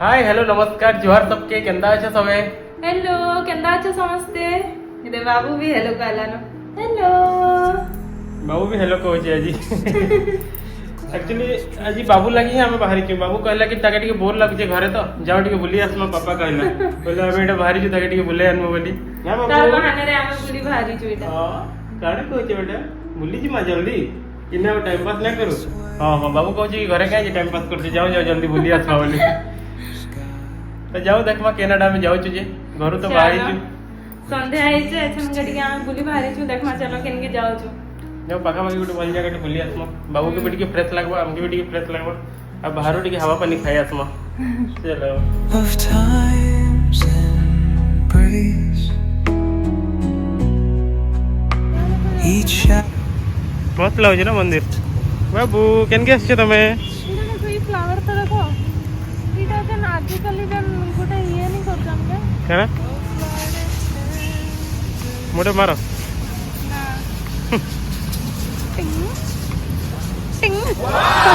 Hi hello नमस्कार जुहार सबके केंदा अच्छा सबे हेलो केंदा अच्छे समस्ते इधर बाबू भी हेलो कहलानो हेलो बाबू भी हेलो कहूँ आज एक्चुअली आज बाबू लगी आम बाहरी छू बाबू कहला कि ताके टिके बोर लगुचे घरे तो जाओ टिके बुली आसमा पापा कहला कहला आमे एटा बाहरी छु ताके टिके बुले आनमु बोली ना बाबू तार बहाने रे आमे बुली भारी छु इटा हां काणे कहूचे बेटा बुली जी मा जल्दी इना टाइम पास ना करू हां हां बाबू कहूचे कि घरे काहे टाइम पास करते जाओ जाओ जल्दी बुली आसमा बोली तो जाओ देखमा कनाडा में जाओ जे घर तो बाहरी छु संध्या आई जे एछन गडी आमे बुली भारी छु देखमा चलो केनके जाओ छु जाओ पाखा पाखी गोटे भल जगह बुली आसमा बाबू के भी फ्रेश लगवा हमके भी फ्रेश लगवा अब बाहर टिके हवा पानी खाई आसमा चलो of time's embrace. Each मस्त लागे ना मंदिर बाबू केनके आछे तमे इटा देखो ई फ्लावर तो देखो इटा जन आजिकली जन गोटे ये नहीं करछन के केना मोटे मारो टिंग टिंग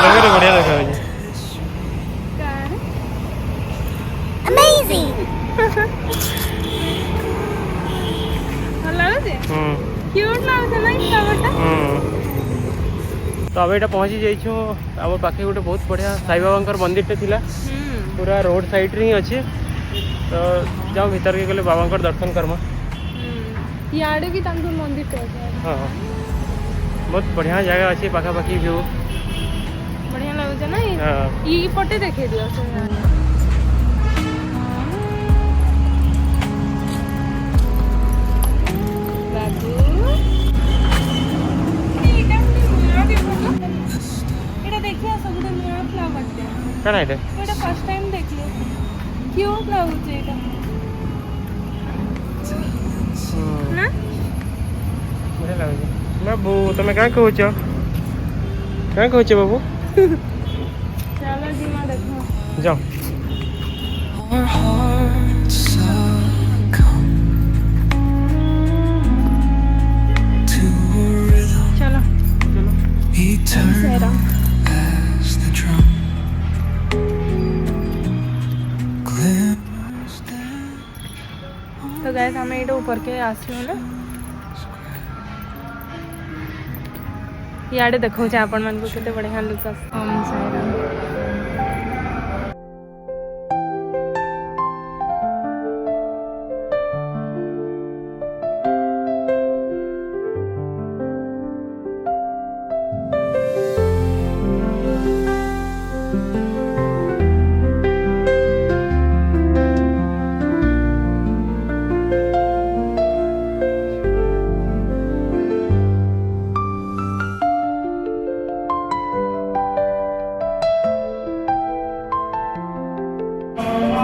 लगे रे बढ़िया देखा है कार Amazing! हल्ला जे क्यूट लागछ ना ई फ्लावर टा तो अब यहाँ पहुँची जाइछु आम पाखे गोटे बहुत बढ़िया साई बाबा मंदिर टे थिला पूरा रोड साइड रे ही अच्छे तो जाओ भीतर के गले बाबा दर्शन करमा याडे भी तांको मंदिर टे अछि हाँ बहुत बढ़िया जगह अच्छे पाखापाखी व्यू बढ़िया लागछ ना हाँ। ई पटे देखे दियो से बाबू एटा देखिए सबुठे नया फ्लावर टे क्या है एटा फर्स्ट टाइम देखले क्यूट लागछ एटा ना बढ़िया लगे बाबू तुम क्या कहूच क्या कहूच बाबू चलो जीमा देखो जाओ our hearts succumb to a rhythm चलो eternal as the drum. Glimmers down. तो गाइस हमें एटा ऊपर के आसियो ना याडे देखो जे आपण मन को केते बढ़िया लुक हम साइरा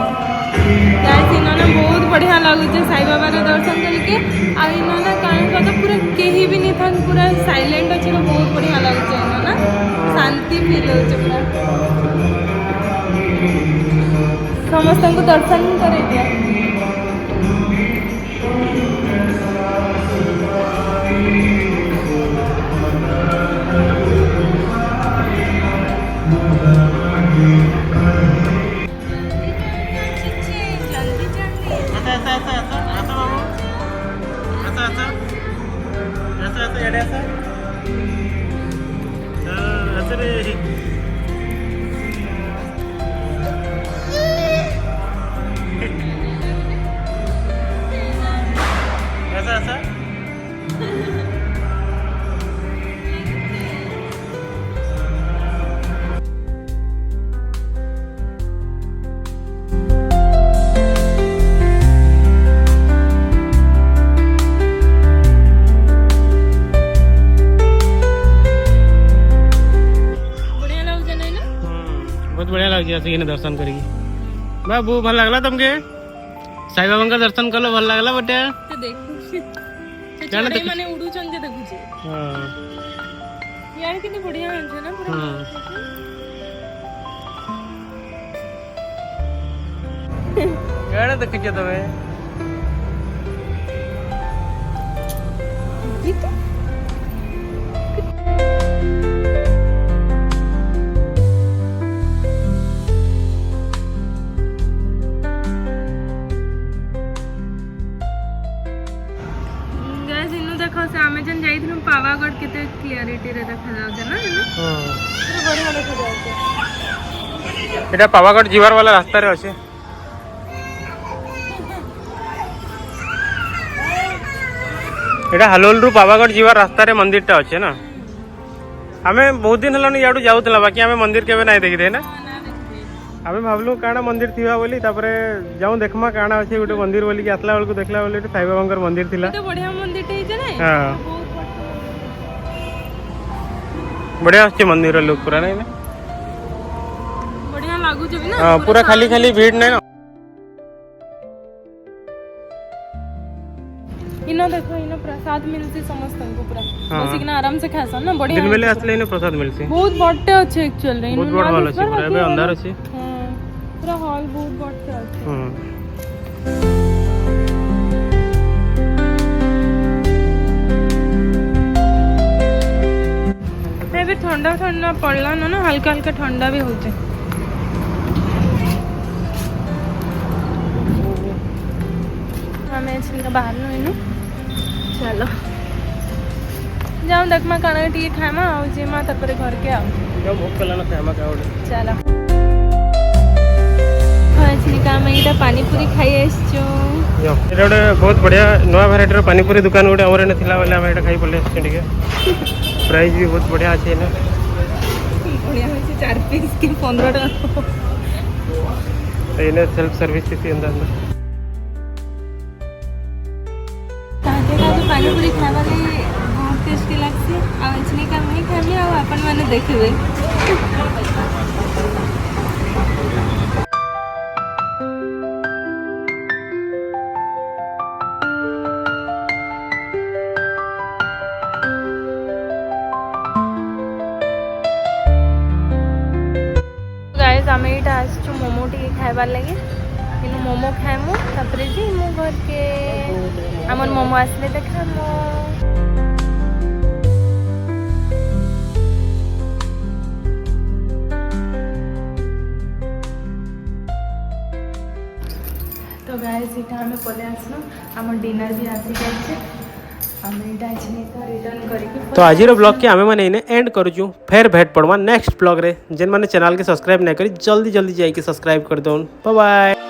गाइस इन्होंने बहुत बढ़िया लगुचे साई बाबा के दर्शन करके आ इन्होंने काहे का तो पूरा केही भी नहीं था पूरा साइलेंट अछि तो बहुत बढ़िया लगुचे इन्होंने शांति फील होचे पूरा समस्त को दर्शन करे दिया जल्दी जल्दी ऐसा बाबू ऐसा एडे ऐसा ऐसा रे ऐसा ऐसा बढ़िया लगुचे नहीं ना बहुत बढ़िया लगे ऐसे दर्शन करी बाबू भल लगला तुमके साई बाबा का दर्शन कलो भल लगला बेटा तो देखो जाने चढ़े तो- माने उडुचन जे देखुचे हाँ यार कितनी बढ़िया है ना पूरा क्या देखिए तुम्हें Gitu? रे देखा जाउछे ना पूरा बढ़िया देखा जाउछे এটা পাওয়াগড় ଯିବାର वाला रास्ता रे আছে এটা হালোল রু পাওয়াগড় ଯିବାର রাস্তা রে মন্দিরটা আছে না ଆମେ ବହୁତ ଦିନ ହେଲାଣି ইয়াଡୁ ଯାଉଥିଲା ବାକି ଆମେ ମନ୍ଦିର କେବେ ନାଇଁ ଦେଖିଦେ ନା ଆମେ ଭାବଲୁ କାଣା ମନ୍ଦିର ଥିବା ବୋଲି ତାପରେ ଯାଉ ଦେଖମା କାଣା ଅଛି ଗୋଟେ ମନ୍ଦିର ବୋଲି କି ଆସିଲା ବେଳକୁ ଦେଖିଲା ବେଲେ ଏଠି ସାଇ ବାବାଙ୍କର ମନ୍ଦିର ଥିଲା तो बढ़िया मंदिर टे जे ना हां बढ़िया ଅଛି ମନ୍ଦିର ଲୁକ୍ ପୁରା ନାଇଁ ନା बढ़िया लागू जे भी ना हां पूरा खाली खाली भीड़ नहीं ना इनो देखो इनो प्रसाद मिलसी समस्त को पूरा हाँ। बसिकना आराम से खासन ना बढ़िया दिन बेले असले इने प्रसाद मिलसी बहुत बड़टे अच्छे एक्चुअल रे बहुत बड़ हॉल अछि पूरा एबे अंधार अछि हां पूरा हॉल बहुत बड़टे अच्छे भी ठंडा ठंडा पड़ला ना हल्का हल्का ठंडा भी होचे हमें छिलका बाहर नु इनु चलो जाऊं देखमा काना टी खामा आ जेमा तपर घर के आओ जो भूख कला ना खामा कावडे चलो हां छिलका में इटा पानी पूरी खाई आछो यो एटा बहुत बढ़िया नया वैरायटी रो पानी पूरी दुकान गोटे हमरे ने थिला वाले हम एटा खाई पले अछि ठीक है प्राइस भी बहुत बढ़िया अछि ना बढ़िया होय 4 पीस के 15 टका इने सेल्फ सर्विस थी अंदर ताके का जो पानी पूरी खावा ले बहुत टेस्टी लागसी आ इचनी का नहीं खाली आ अपन माने देखबे गाइस आमे इटा आछू मोमो टी खाइबार लागे इनु मोमो खाइमु तापरे जी मु घर के हमन मोमो आसले देखामु तो गाइस इटा हमें पले आसनु हमर डिनर भी आसी गई छे हमें इटा आछने का रिटर्न करके तो आज ब्लॉग के आमे माने इने एंड करूछु फिर भेट पड़वा नेक्स्ट ब्लॉग रे जेन माने चैनल के सब्सक्राइब नहीं करी जल्दी जल्दी जाई के सब्सक्राइब कर दो बाय बाय।